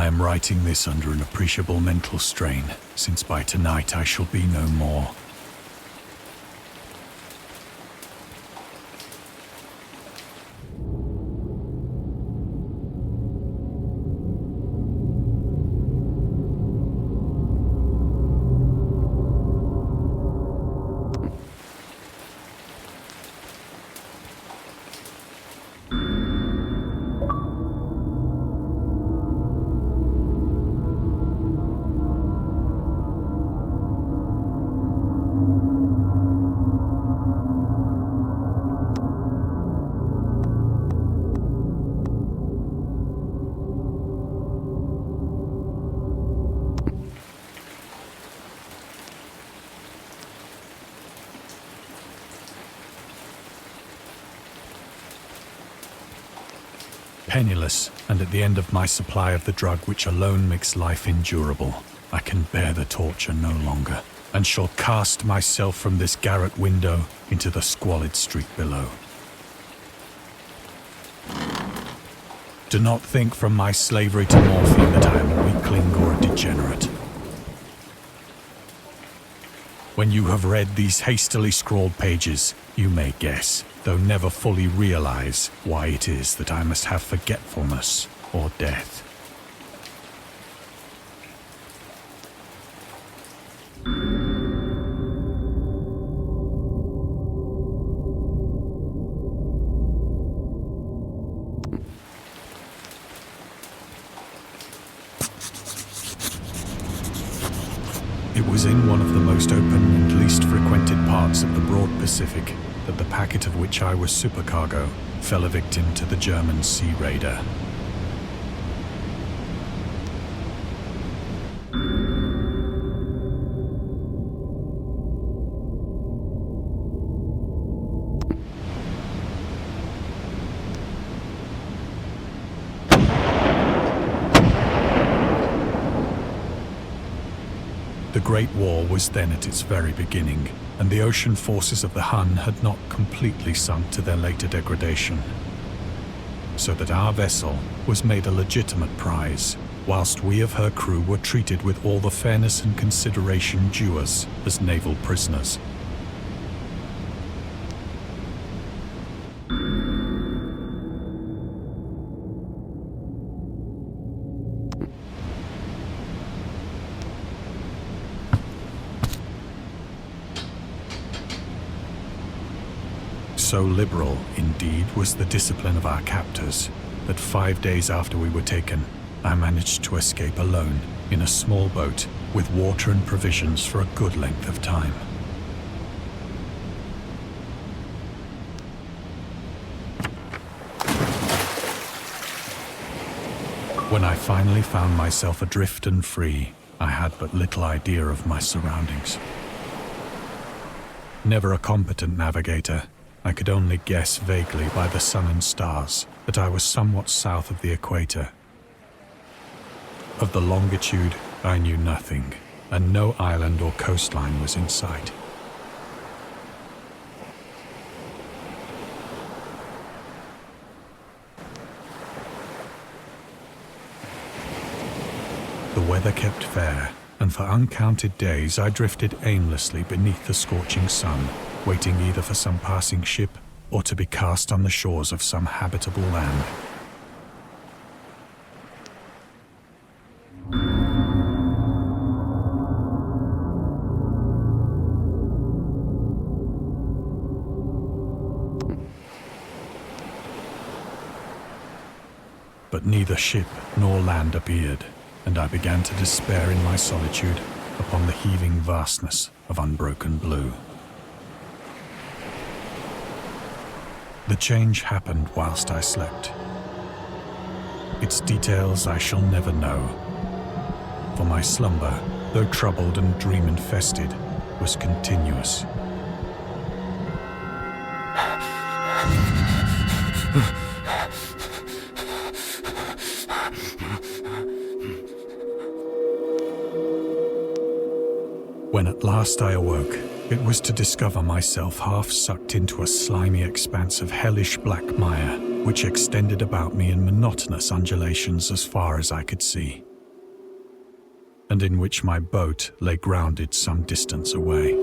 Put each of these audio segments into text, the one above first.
am writing this under an appreciable mental strain, since by tonight I shall be no more. Penniless, and at the end of my supply of the drug which alone makes life endurable, I can bear the torture no longer, and shall cast myself from this garret window into the squalid street below. Do not think from my slavery to morphine that I am a weakling or a degenerate. When you have read these hastily scrawled pages, you may guess, though never fully realize, why it is that I must have forgetfulness or death. It was in one of the most open and least frequented parts of the broad Pacific that the packet of which I was supercargo fell a victim to the German sea raider. The Great War was then at its very beginning, and the ocean forces of the Hun had not completely sunk to their later degradation. So that our vessel was made a legitimate prize, whilst we of her crew were treated with all the fairness and consideration due us as naval prisoners. So liberal, indeed, was the discipline of our captors, that 5 days after we were taken, I managed to escape alone in a small boat with water and provisions for a good length of time. When I finally found myself adrift and free, I had but little idea of my surroundings. Never a competent navigator, I could only guess vaguely by the sun and stars that I was somewhat south of the equator. Of the longitude, I knew nothing, and no island or coastline was in sight. The weather kept fair, and for uncounted days I drifted aimlessly beneath the scorching sun, waiting either for some passing ship or to be cast on the shores of some habitable land. But neither ship nor land appeared, and I began to despair in my solitude upon the heaving vastness of unbroken blue. The change happened whilst I slept. Its details I shall never know, for my slumber, though troubled and dream-infested, was continuous. When at last I awoke, it was to discover myself half sucked into a slimy expanse of hellish black mire, which extended about me in monotonous undulations as far as I could see. and in which my boat lay grounded some distance away.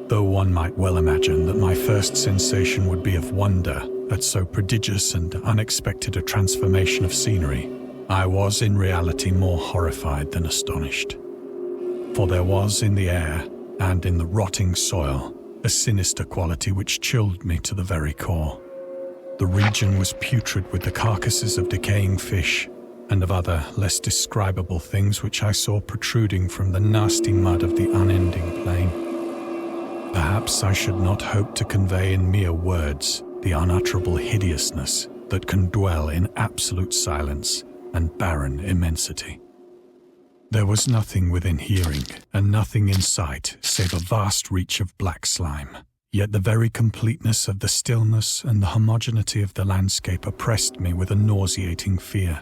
Though one might well imagine that my first sensation would be of wonder at so prodigious and unexpected a transformation of scenery, I was in reality more horrified than astonished. For there was in the air and in the rotting soil a sinister quality which chilled me to the very core. The region was putrid with the carcasses of decaying fish and of other less describable things which I saw protruding from the nasty mud of the unending plain. Perhaps I should not hope to convey in mere words the unutterable hideousness that can dwell in absolute silence and barren immensity. There was nothing within hearing and nothing in sight save a vast reach of black slime, yet the very completeness of the stillness and the homogeneity of the landscape oppressed me with a nauseating fear.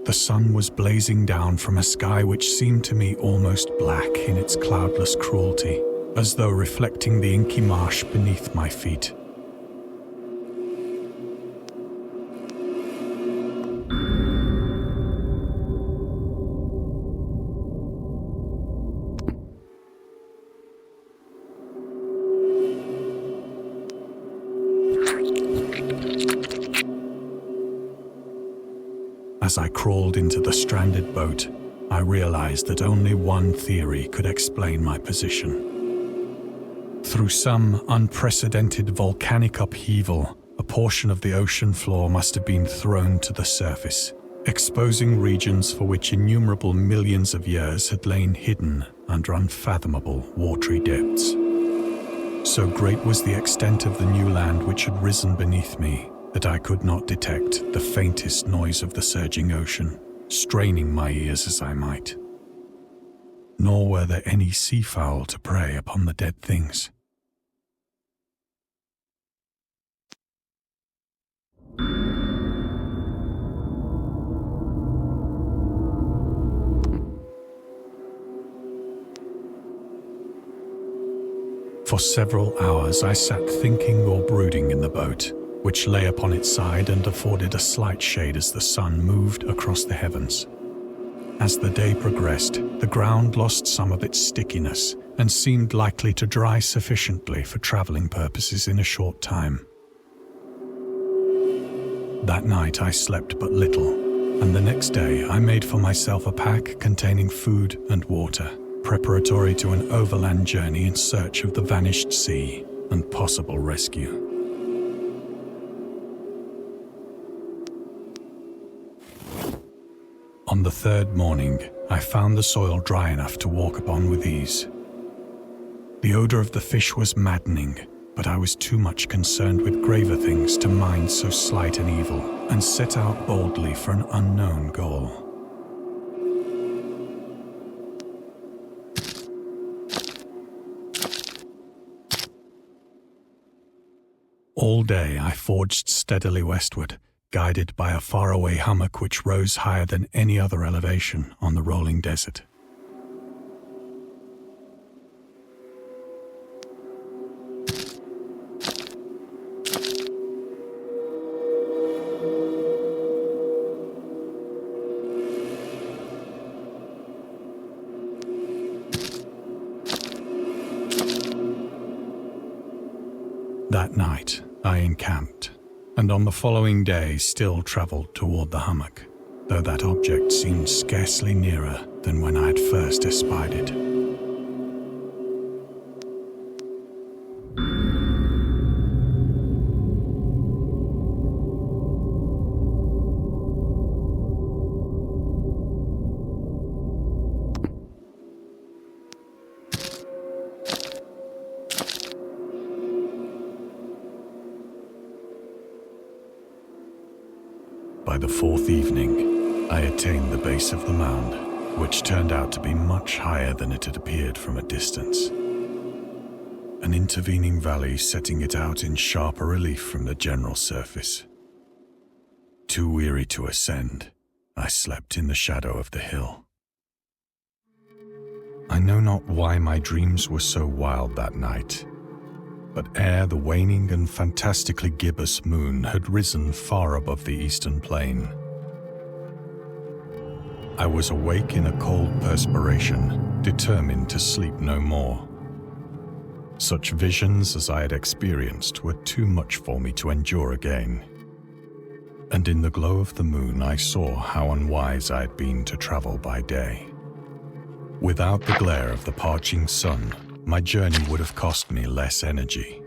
The sun was blazing down from a sky which seemed to me almost black in its cloudless cruelty, as though reflecting the inky marsh beneath my feet. As I crawled into the stranded boat, I realized that only one theory could explain my position. Through some unprecedented volcanic upheaval, a portion of the ocean floor must have been thrown to the surface, exposing regions for which innumerable millions of years had lain hidden under unfathomable watery depths. So great was the extent of the new land which had risen beneath me that I could not detect the faintest noise of the surging ocean, straining my ears as I might. Nor were there any seafowl to prey upon the dead things. For several hours I sat thinking or brooding in the boat, which lay upon its side and afforded a slight shade as the sun moved across the heavens. As the day progressed, the ground lost some of its stickiness and seemed likely to dry sufficiently for traveling purposes in a short time. That night I slept but little, and the next day I made for myself a pack containing food and water, preparatory to an overland journey in search of the vanished sea and possible rescue. On the third morning, I found the soil dry enough to walk upon with ease. The odor of the fish was maddening, but I was too much concerned with graver things to mind so slight an evil, and set out boldly for an unknown goal. All day I forged steadily westward, guided by a faraway hummock which rose higher than any other elevation on the rolling desert. That night, I encamped, and on the following day still travelled toward the hummock, though that object seemed scarcely nearer than when I had first espied it. By the fourth evening, I attained the base of the mound, which turned out to be much higher than it had appeared from a distance. An intervening valley setting it out in sharper relief from the general surface. Too weary to ascend, I slept in the shadow of the hill. I know not why my dreams were so wild that night, but ere the waning and fantastically gibbous moon had risen far above the eastern plain, I was awake in a cold perspiration, determined to sleep no more. Such visions as I had experienced were too much for me to endure again. And in the glow of the moon I saw how unwise I had been to travel by day. Without the glare of the parching sun, my journey would have cost me less energy.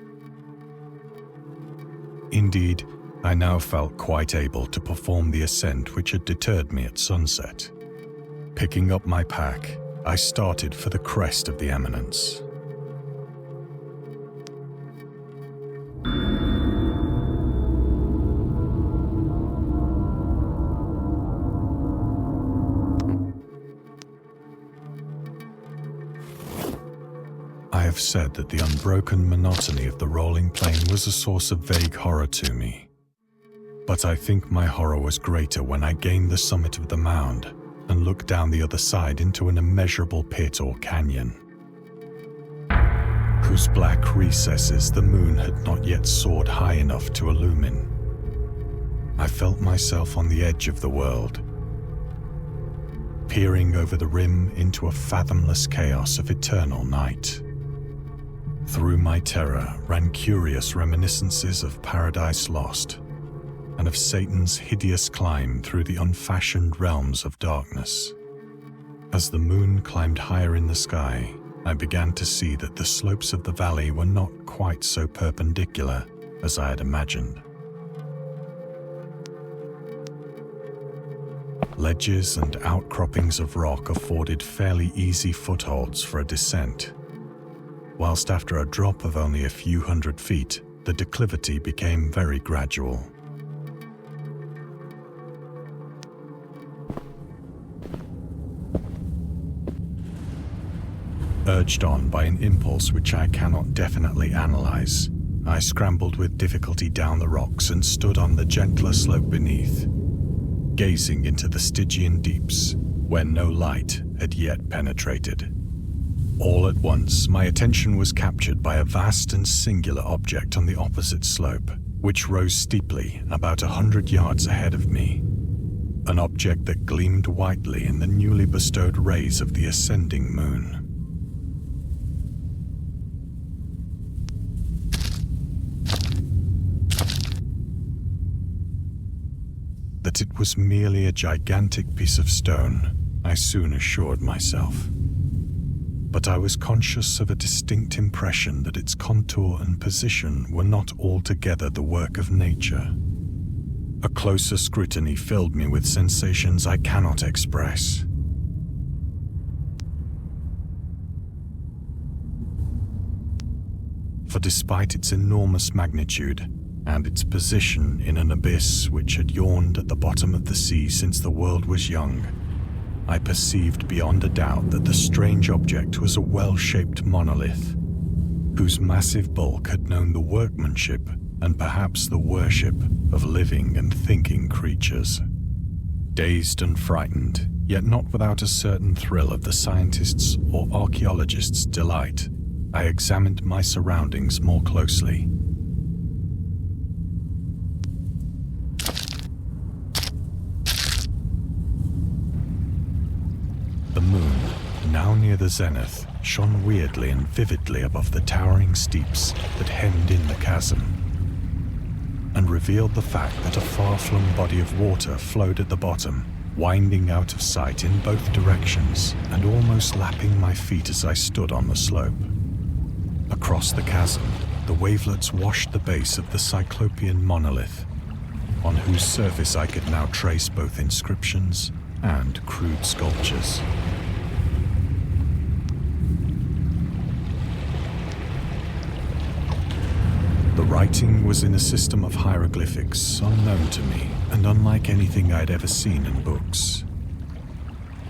Indeed, I now felt quite able to perform the ascent which had deterred me at sunset. Picking up my pack, I started for the crest of the eminence. I have said that the unbroken monotony of the rolling plain was a source of vague horror to me. But I think my horror was greater when I gained the summit of the mound and looked down the other side into an immeasurable pit or canyon, whose black recesses the moon had not yet soared high enough to illumine. I felt myself on the edge of the world, peering over the rim into a fathomless chaos of eternal night. Through my terror ran curious reminiscences of Paradise Lost and of Satan's hideous climb through the unfashioned realms of darkness. As the moon climbed higher in the sky, I began to see that the slopes of the valley were not quite so perpendicular as I had imagined. Ledges and outcroppings of rock afforded fairly easy footholds for a descent, whilst after a drop of only a few hundred feet, the declivity became very gradual. Urged on by an impulse which I cannot definitely analyze, I scrambled with difficulty down the rocks and stood on the gentler slope beneath, gazing into the Stygian deeps where no light had yet penetrated. All at once, my attention was captured by a vast and singular object on the opposite slope, which rose steeply about 100 yards ahead of me. An object that gleamed whitely in the newly bestowed rays of the ascending moon. That it was merely a gigantic piece of stone, I soon assured myself. But I was conscious of a distinct impression that its contour and position were not altogether the work of nature. A closer scrutiny filled me with sensations I cannot express. For despite its enormous magnitude, and its position in an abyss which had yawned at the bottom of the sea since the world was young, I perceived beyond a doubt that the strange object was a well-shaped monolith, whose massive bulk had known the workmanship and perhaps the worship of living and thinking creatures. Dazed and frightened, yet not without a certain thrill of the scientist's or archaeologist's delight, I examined my surroundings more closely. The moon, now near the zenith, shone weirdly and vividly above the towering steeps that hemmed in the chasm, and revealed the fact that a far-flung body of water flowed at the bottom, winding out of sight in both directions and almost lapping my feet as I stood on the slope. Across the chasm, the wavelets washed the base of the Cyclopean monolith, on whose surface I could now trace both inscriptions and crude sculptures. The writing was in a system of hieroglyphics unknown to me and unlike anything I'd ever seen in books,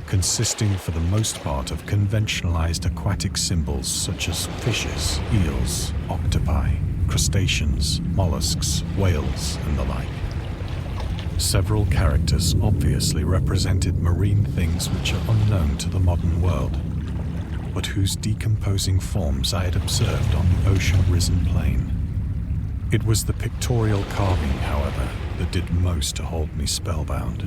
consisting for the most part of conventionalized aquatic symbols such as fishes, eels, octopi, crustaceans, mollusks, whales, and the like. Several characters obviously represented marine things which are unknown to the modern world, but whose decomposing forms I had observed on the ocean-risen plain. It was the pictorial carving, however, that did most to hold me spellbound.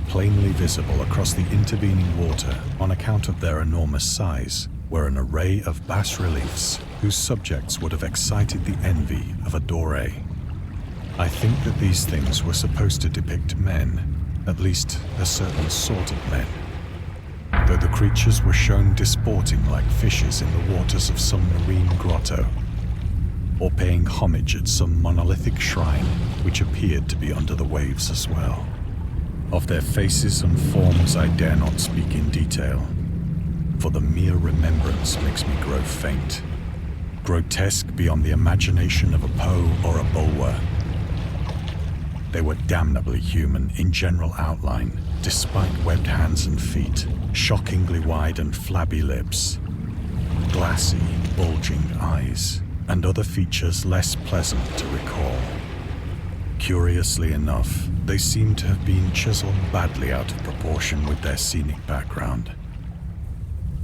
Plainly visible across the intervening water on account of their enormous size were an array of bas-reliefs whose subjects would have excited the envy of a doré. I think that these things were supposed to depict men, at least a certain sort of men, though the creatures were shown disporting like fishes in the waters of some marine grotto, or paying homage at some monolithic shrine which appeared to be under the waves as well. Of their faces and forms I dare not speak in detail, for the mere remembrance makes me grow faint, grotesque beyond the imagination of a Poe or a Bulwer. They were damnably human in general outline, despite webbed hands and feet, shockingly wide and flabby lips, glassy, bulging eyes, and other features less pleasant to recall. Curiously enough, they seemed to have been chiseled badly out of proportion with their scenic background.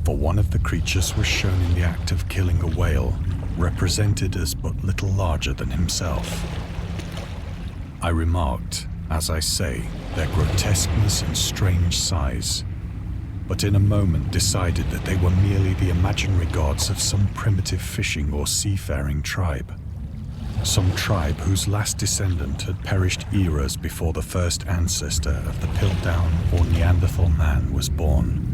For one of the creatures was shown in the act of killing a whale, represented as but little larger than himself. I remarked, as I say, their grotesqueness and strange size, but in a moment decided that they were merely the imaginary gods of some primitive fishing or seafaring tribe. Some tribe whose last descendant had perished eras before the first ancestor of the Piltdown or Neanderthal man was born.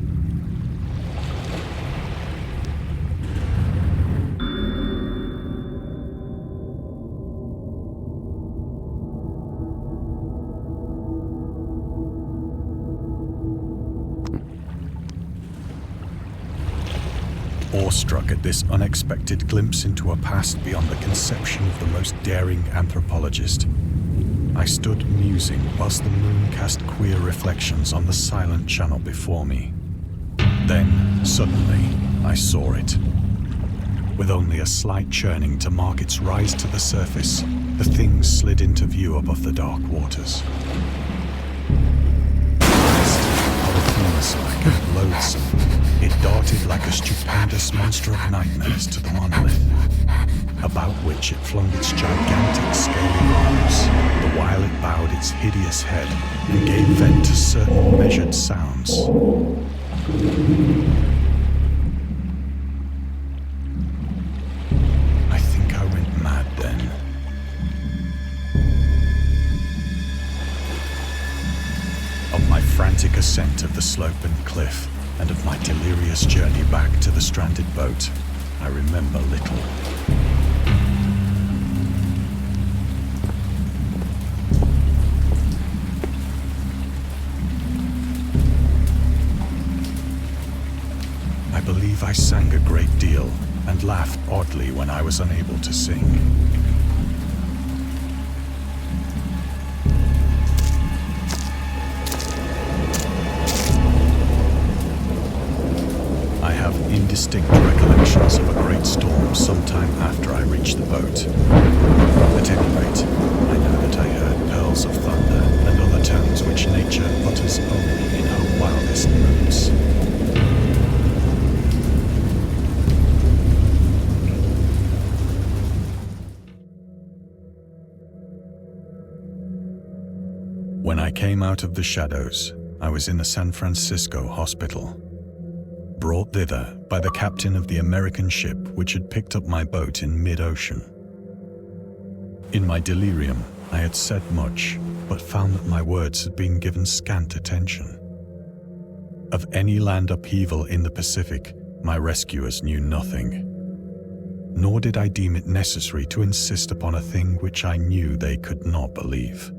Awestruck at this unexpected glimpse into a past beyond the conception of the most daring anthropologist, I stood musing whilst the moon cast queer reflections on the silent channel before me. Then, suddenly, I saw it. With only a slight churning to mark its rise to the surface, the thing slid into view above the dark waters. Polyphemus-like and loathsome, it darted like a stupendous monster of nightmares to the monolith, about which it flung its gigantic scaly arms, the while it bowed its hideous head and gave vent to certain measured sounds. I think I went mad then. Of my frantic ascent of the slope and cliff, and of my delirious journey back to the stranded boat, I remember little. I believe I sang a great deal and laughed oddly when I was unable to sing. Indistinct recollections of a great storm sometime after I reached the boat. At any rate, I know that I heard pearls of thunder and other tones which nature utters only in her wildest moods. When I came out of the shadows, I was in a San Francisco hospital, brought thither by the captain of the American ship which had picked up my boat in mid-ocean. In my delirium, I had said much, but found that my words had been given scant attention. Of any land upheaval in the Pacific, my rescuers knew nothing. Nor did I deem it necessary to insist upon a thing which I knew they could not believe.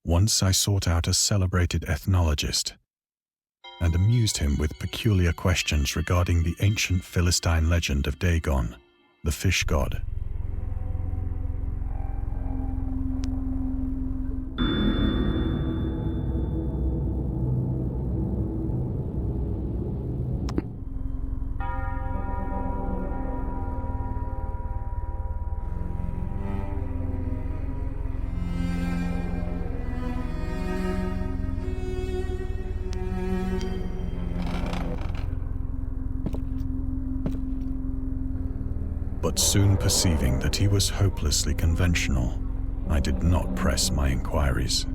Once I sought out a celebrated ethnologist and amused him with peculiar questions regarding the ancient Philistine legend of Dagon, the fish god. But soon perceiving that he was hopelessly conventional, I did not press my inquiries.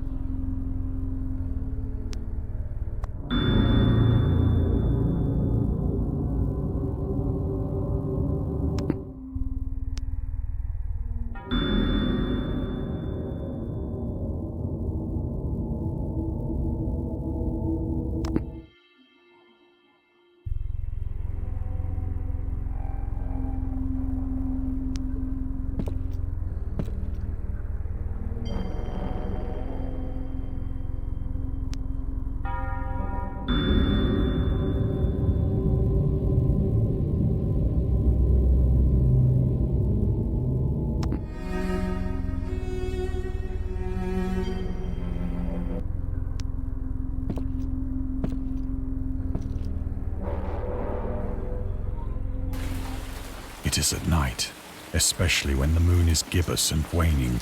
It is at night, especially when the moon is gibbous and waning,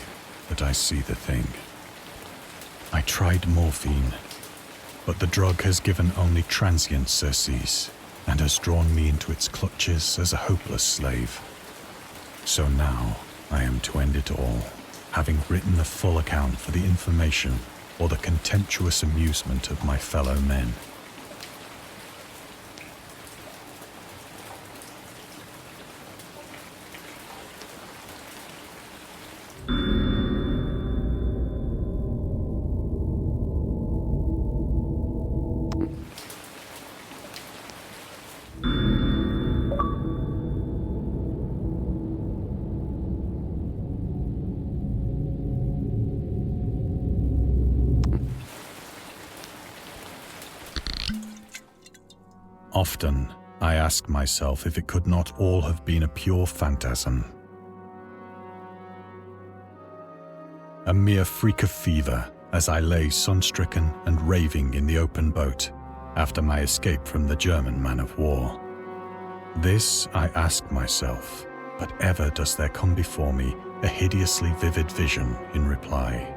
that I see the thing. I tried morphine, but the drug has given only transient surcease and has drawn me into its clutches as a hopeless slave. So now I am to end it all, having written the full account for the information or the contemptuous amusement of my fellow men. Often, I ask myself if it could not all have been a pure phantasm. A mere freak of fever as I lay sun-stricken and raving in the open boat after my escape from the German man-of-war. This I ask myself, but ever does there come before me a hideously vivid vision in reply.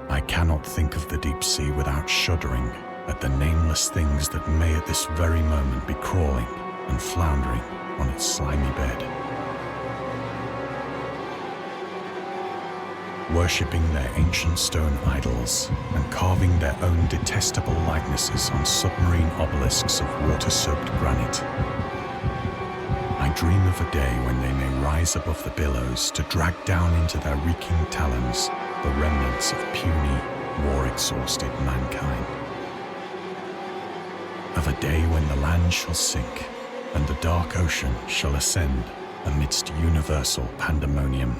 I cannot think of the deep sea without shuddering at the nameless things that may at this very moment be crawling and floundering on its slimy bed. Worshipping their ancient stone idols and carving their own detestable likenesses on submarine obelisks of water-soaked granite. I dream of a day when they may rise above the billows to drag down into their reeking talons the remnants of puny, war-exhausted mankind. Of a day when the land shall sink and the dark ocean shall ascend amidst universal pandemonium.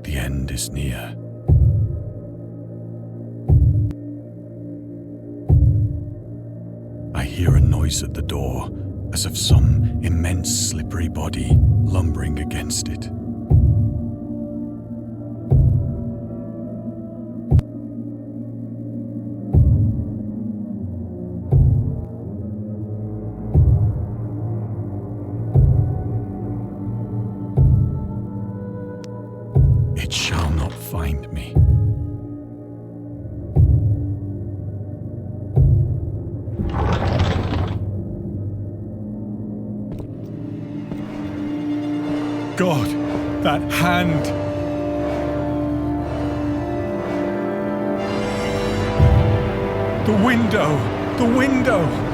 The end is near. I hear a noise at the door, as of some immense slippery body lumbering against it. It shall not find me. God, that hand! The window! The window!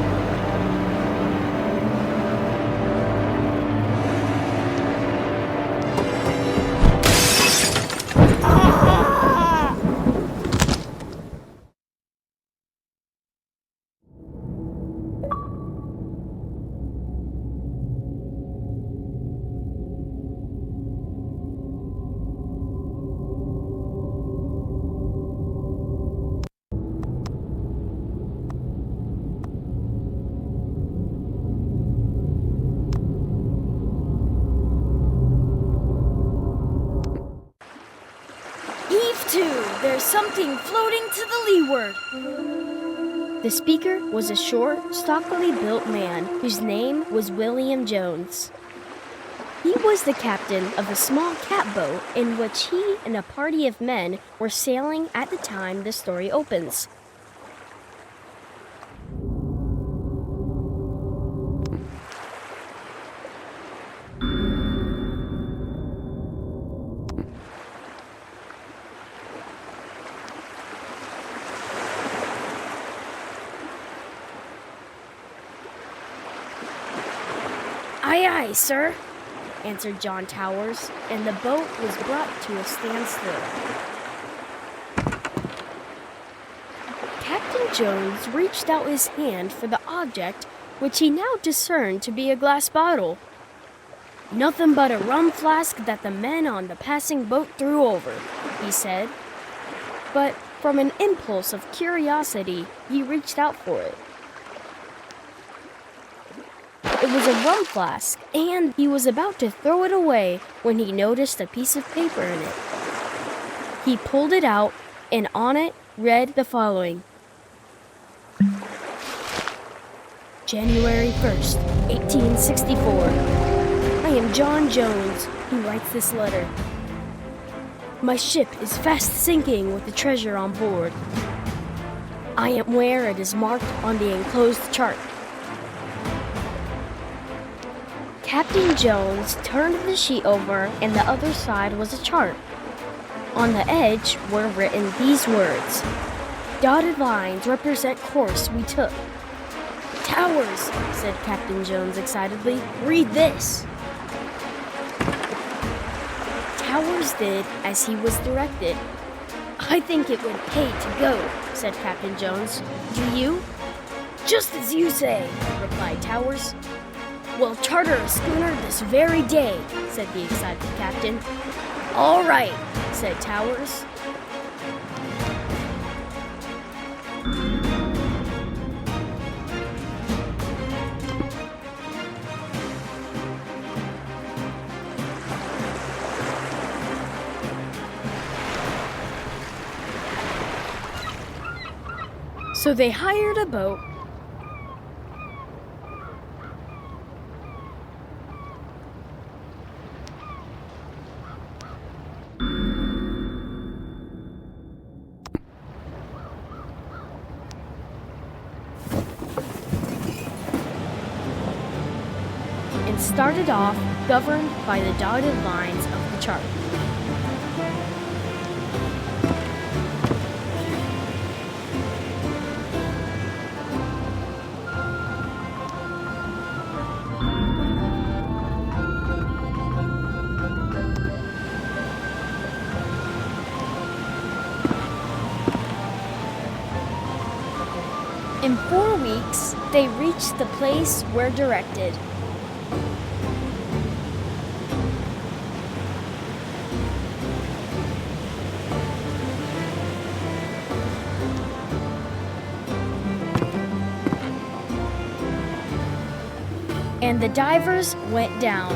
There's something floating to the leeward. The speaker was a short, stockily built man whose name was William Jones. He was the captain of a small catboat in which he and a party of men were sailing at the time the story opens. "Aye, aye, sir," answered John Towers, and the boat was brought to a standstill. Captain Jones reached out his hand for the object, which he now discerned to be a glass bottle. "Nothing but a rum flask that the men on the passing boat threw over," he said. But from an impulse of curiosity, he reached out for it. It was a rum flask, and he was about to throw it away when he noticed a piece of paper in it. He pulled it out, and on it read the following: January 1st, 1864. I am John Jones, who writes this letter. My ship is fast sinking with the treasure on board. I am where it is marked on the enclosed chart. Captain Jones turned the sheet over, and the other side was a chart. On the edge were written these words: Dotted lines represent course we took. Towers, said Captain Jones excitedly, read this. Towers did as he was directed. I think it would pay to go, said Captain Jones. Do you? Just as you say, replied Towers. We'll charter a schooner this very day, said the excited captain. All right, said Towers. So they hired a boat. And started off, governed by the dotted lines of the chart. In 4 weeks, they reached the place where directed. And the divers went down.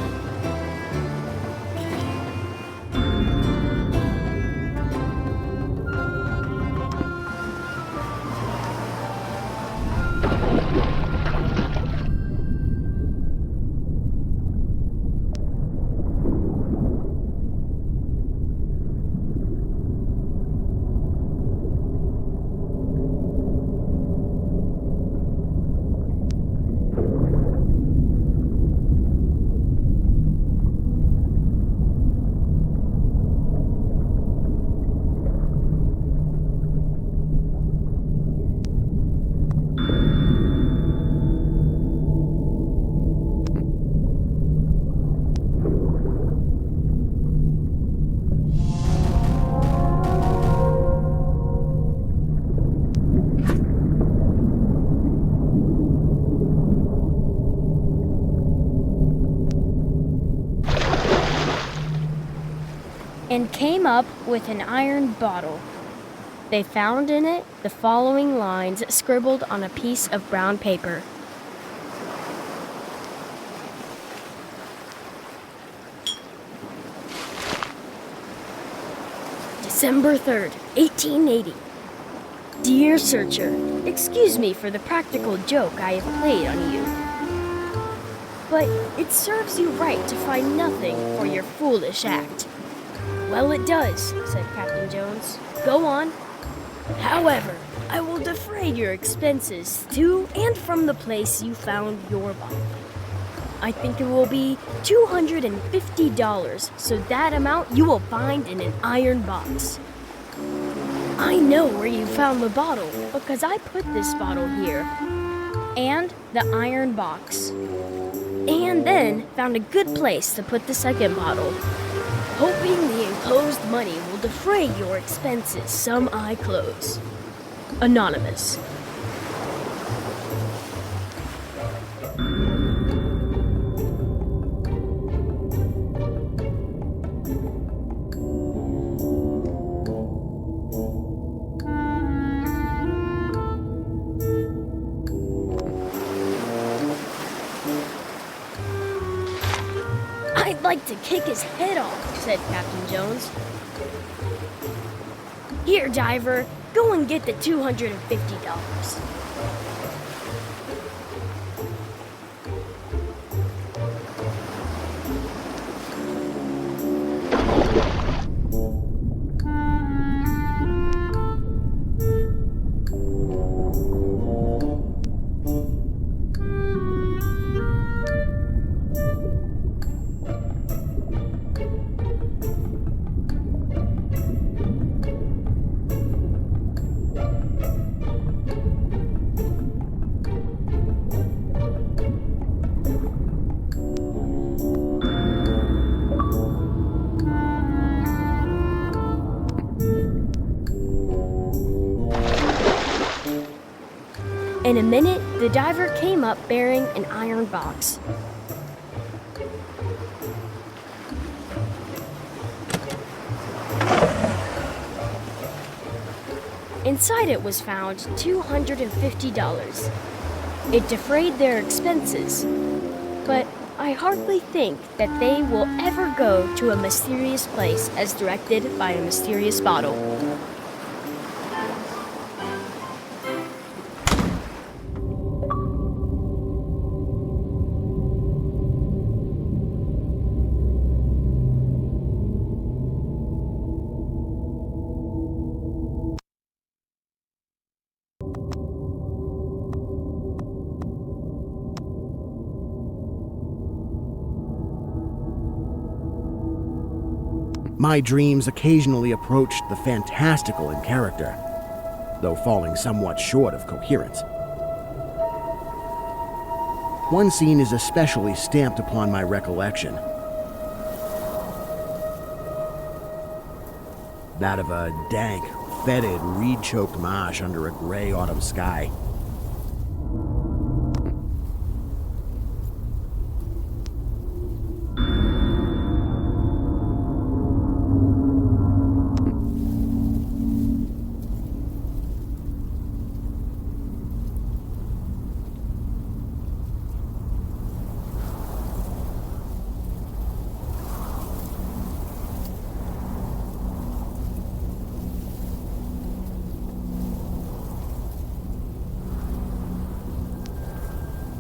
And came up with an iron bottle. They found in it the following lines scribbled on a piece of brown paper. December 3rd, 1880. Dear Searcher, excuse me for the practical joke I have played on you. But it serves you right to find nothing for your foolish act. Well, it does, said Captain Jones. Go on. However, I will defray your expenses to and from the place you found your body. I think it will be $250, so that amount you will find in an iron box. I know where you found the bottle because I put this bottle here and the iron box, and then found a good place to put the second bottle, hoping the enclosed money will defray your expenses some I close. Anonymous. I'd like to kick his head off, said Captain Jones. Here, diver, go and get the $250. In a minute, the diver came up bearing an iron box. Inside it was found $250. It defrayed their expenses, but I hardly think that they will ever go to a mysterious place as directed by a mysterious bottle. My dreams occasionally approached the fantastical in character, though falling somewhat short of coherence. One scene is especially stamped upon my recollection. That of a dank, fetid, reed-choked marsh under a gray autumn sky.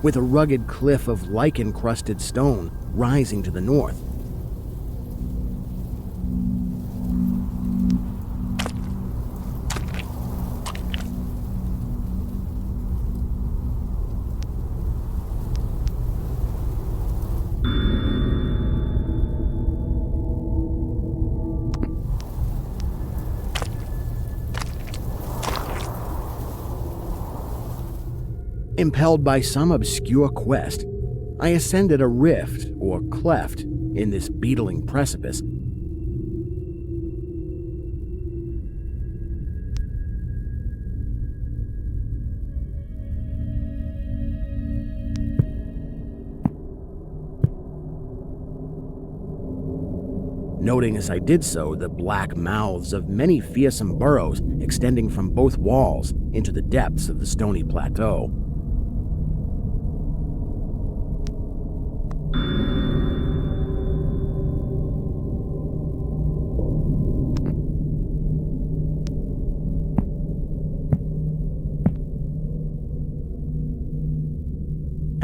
With a rugged cliff of lichen-crusted stone rising to the north. Impelled by some obscure quest, I ascended a rift or cleft in this beetling precipice. Noting as I did so the black mouths of many fearsome burrows extending from both walls into the depths of the stony plateau.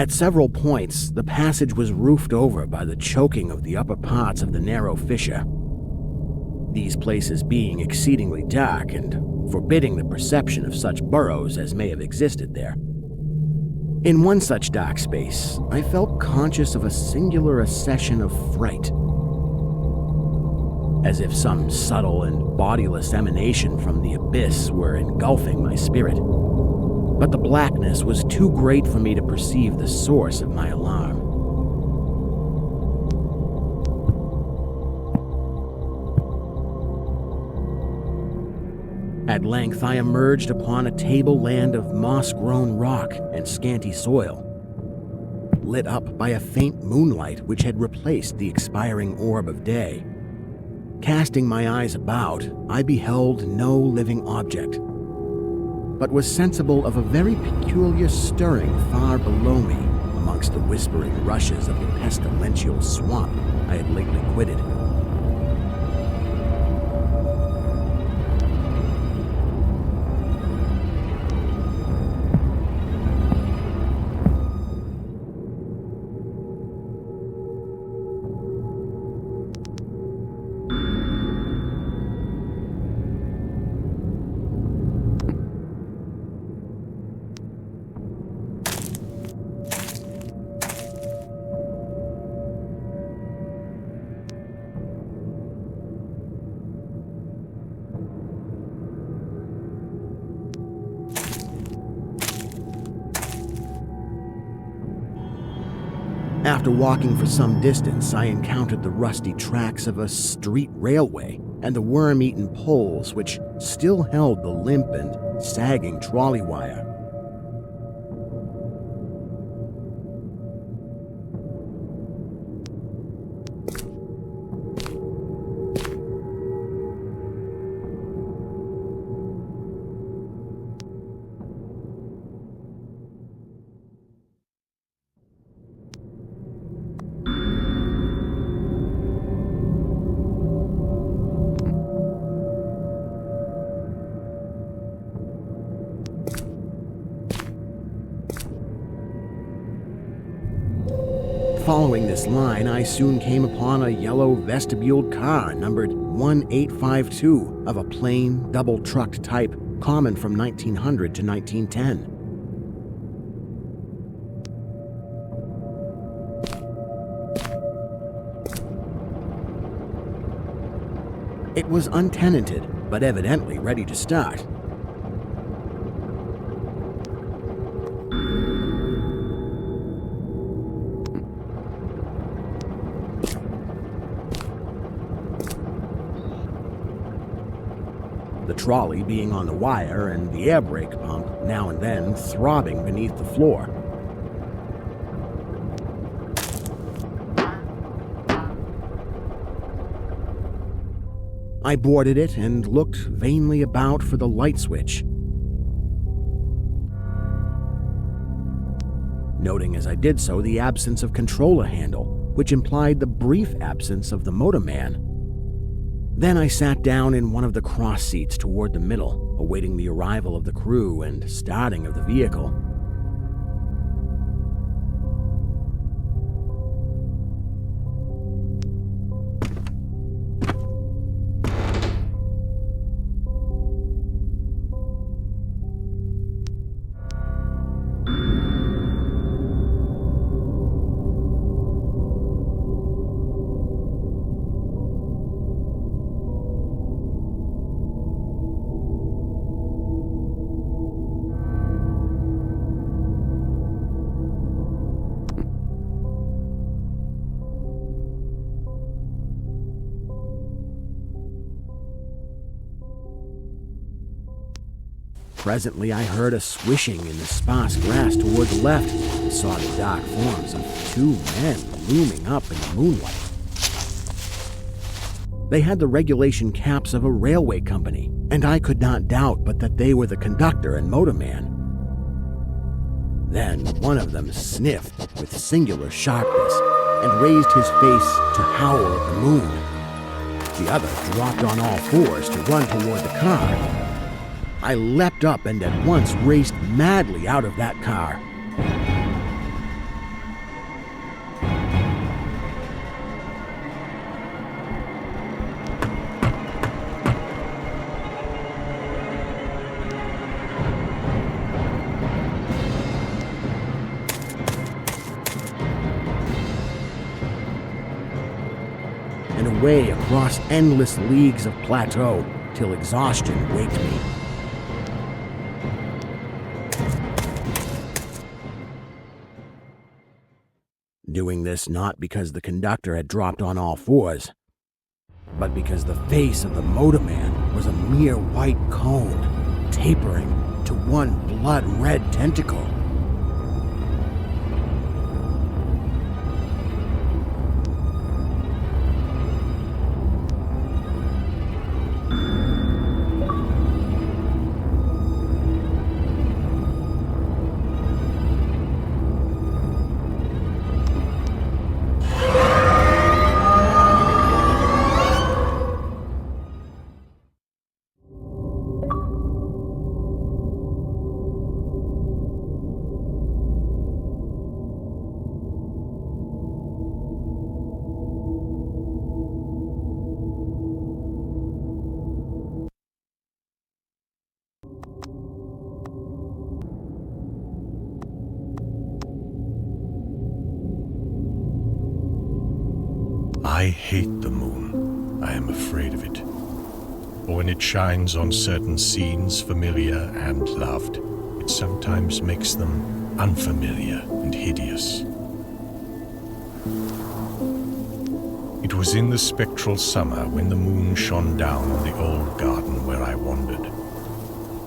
At several points, the passage was roofed over by the choking of the upper parts of the narrow fissure, these places being exceedingly dark and forbidding the perception of such burrows as may have existed there. In one such dark space, I felt conscious of a singular accession of fright, as if some subtle and bodiless emanation from the abyss were engulfing my spirit. But the blackness was too great for me to perceive the source of my alarm. At length, I emerged upon a tableland of moss-grown rock and scanty soil, lit up by a faint moonlight which had replaced the expiring orb of day. Casting my eyes about, I beheld no living object, but was sensible of a very peculiar stirring far below me amongst the whispering rushes of the pestilential swamp I had lately quitted. After walking for some distance, I encountered the rusty tracks of a street railway and the worm-eaten poles which still held the limp and sagging trolley wire. Following this line, I soon came upon a yellow vestibuled car numbered 1852 of a plain, double-trucked type common from 1900 to 1910. It was untenanted, but evidently ready to start. The trolley being on the wire and the air brake pump now and then throbbing beneath the floor. I boarded it and looked vainly about for the light switch, noting as I did so the absence of controller handle, which implied the brief absence of the motorman. Then I sat down in one of the cross seats toward the middle, awaiting the arrival of the crew and starting of the vehicle. Presently, I heard a swishing in the sparse grass toward the left and saw the dark forms of two men looming up in the moonlight. They had the regulation caps of a railway company, and I could not doubt but that they were the conductor and motorman. Then one of them sniffed with singular sharpness and raised his face to howl at the moon. The other dropped on all fours to run toward the car. I leapt up and at once raced madly out of that car. way across endless leagues of plateau till exhaustion waked me. Doing this not because the conductor had dropped on all fours, but because the face of the motorman was a mere white cone, tapering to one blood-red tentacle. I hate the moon. I am afraid of it. For when it shines on certain scenes, familiar and loved, it sometimes makes them unfamiliar and hideous. It was in the spectral summer when the moon shone down on the old garden where I wandered.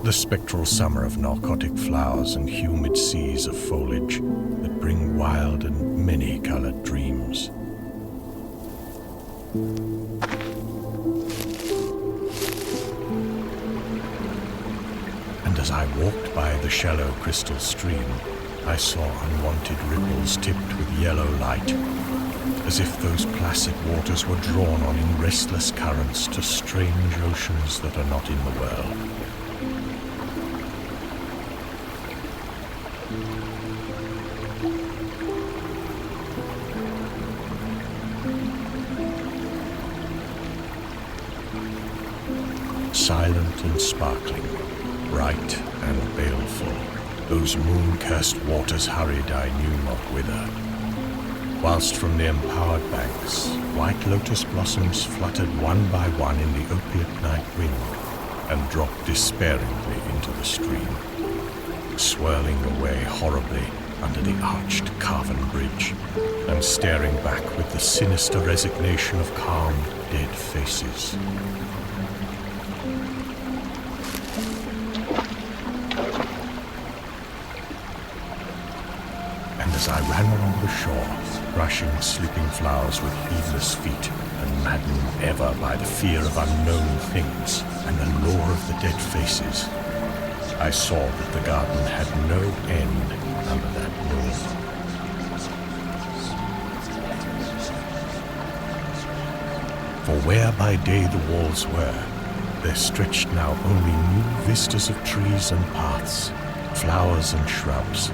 The spectral summer of narcotic flowers and humid seas of foliage that bring wild and many-colored dreams. And as I walked by the shallow crystal stream, I saw unwanted ripples tipped with yellow light, as if those placid waters were drawn on in restless currents to strange oceans that are not in the world. Silent and sparkling, bright and baleful, those moon-cursed waters hurried I knew not whither, whilst from the empowered banks, white lotus blossoms fluttered one by one in the opiate night wind and dropped despairingly into the stream, swirling away horribly under the arched carven bridge and staring back with the sinister resignation of calm, dead faces. As I ran along the shore, brushing slipping flowers with heedless feet, and maddened ever by the fear of unknown things and the lure of the dead faces, I saw that the garden had no end under that moon. For where by day the walls were, there stretched now only new vistas of trees and paths, flowers and shrubs,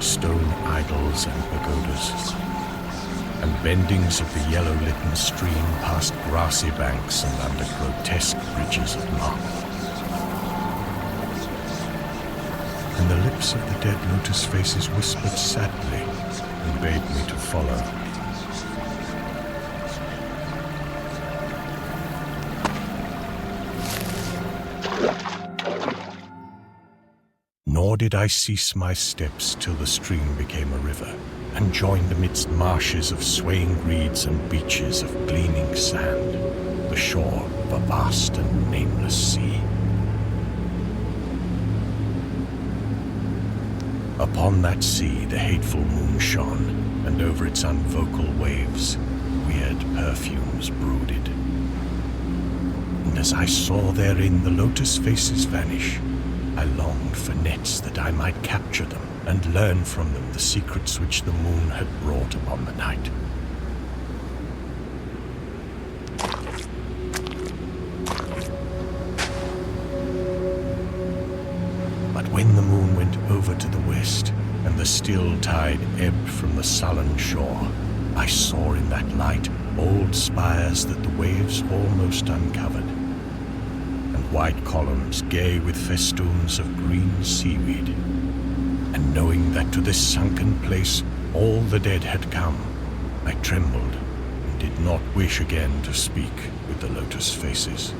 stone idols and pagodas, and bendings of the yellow-litten stream past grassy banks and under grotesque bridges of marble. And the lips of the dead lotus faces whispered sadly and bade me to follow. Nor did I cease my steps till the stream became a river, and joined amidst marshes of swaying reeds and beaches of gleaming sand, the shore of a vast and nameless sea. Upon that sea the hateful moon shone, and over its unvocal waves weird perfumes brooded. And as I saw therein the lotus faces vanish, I longed for nets that I might capture them and learn from them the secrets which the moon had brought upon the night. But when the moon went over to the west, and the still tide ebbed from the sullen shore, I saw in that light old spires that the waves almost uncovered, white columns gay with festoons of green seaweed. And knowing that to this sunken place all the dead had come, I trembled and did not wish again to speak with the Lotus Faces.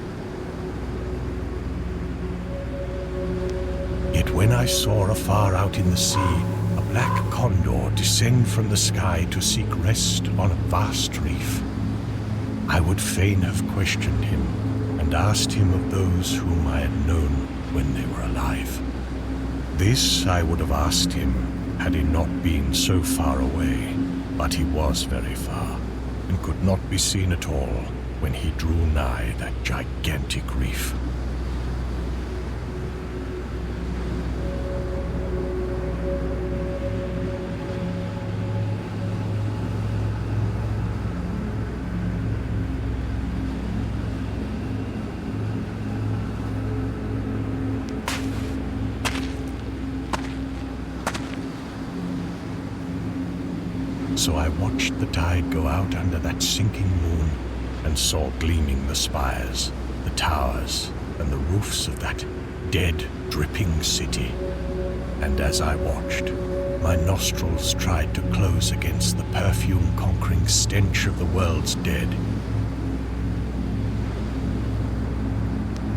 Yet when I saw afar out in the sea a black condor descend from the sky to seek rest on a vast reef, I would fain have questioned him and asked him of those whom I had known when they were alive. This I would have asked him had he not been so far away, but he was very far, and could not be seen at all when he drew nigh that gigantic reef. So I watched the tide go out under that sinking moon and saw gleaming the spires, the towers, and the roofs of that dead, dripping city. And as I watched, my nostrils tried to close against the perfume-conquering stench of the world's dead.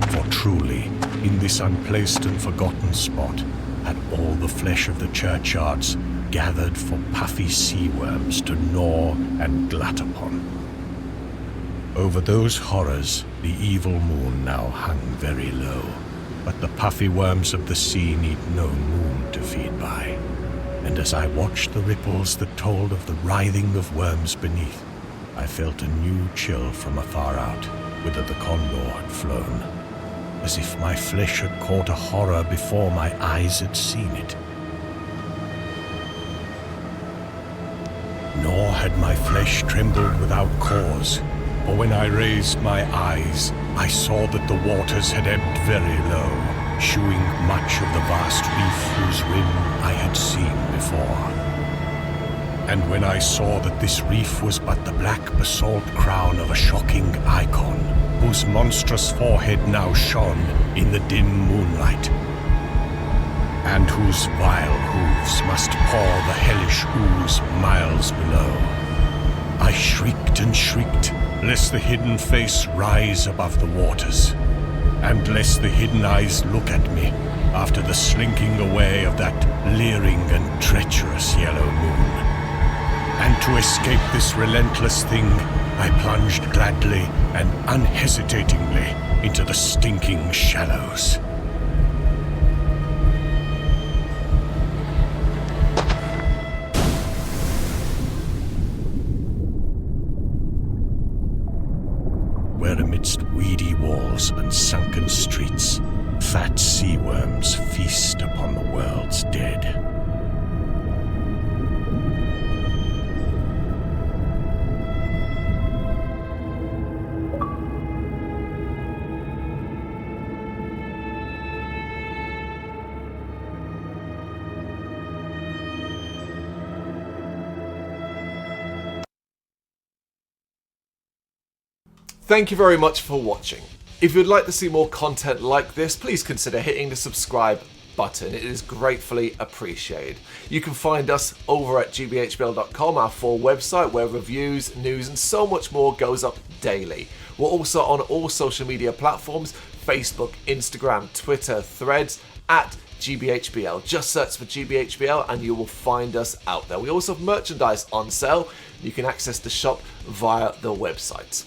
For truly, in this unplaced and forgotten spot, had all the flesh of the churchyards gathered for puffy sea worms to gnaw and glut upon. Over those horrors the evil moon now hung very low, but the puffy worms of the sea need no moon to feed by. And as I watched the ripples that told of the writhing of worms beneath, I felt a new chill from afar out, whither the condor had flown, as if my flesh had caught a horror before my eyes had seen it. Nor had my flesh trembled without cause, for when I raised my eyes, I saw that the waters had ebbed very low, shewing much of the vast reef whose rim I had seen before. And when I saw that this reef was but the black basalt crown of a shocking icon, whose monstrous forehead now shone in the dim moonlight, and whose vile hooves must pour the hellish ooze miles below, I shrieked and shrieked, lest the hidden face rise above the waters, and lest the hidden eyes look at me after the slinking away of that leering and treacherous yellow moon. And to escape this relentless thing, I plunged gladly and unhesitatingly into the stinking shallows. Where amidst weedy walls and sunken streets, fat sea worms feast upon the world's dead. Thank you very much for watching. If you'd like to see more content like this, please consider hitting the subscribe button. It is gratefully appreciated. You can find us over at gbhbl.com, our full website where reviews, news and so much more goes up daily. We're also on all social media platforms, Facebook, Instagram, Twitter, Threads, at gbhbl. Just search for gbhbl and you will find us out there. We also have merchandise on sale. You can access the shop via the website.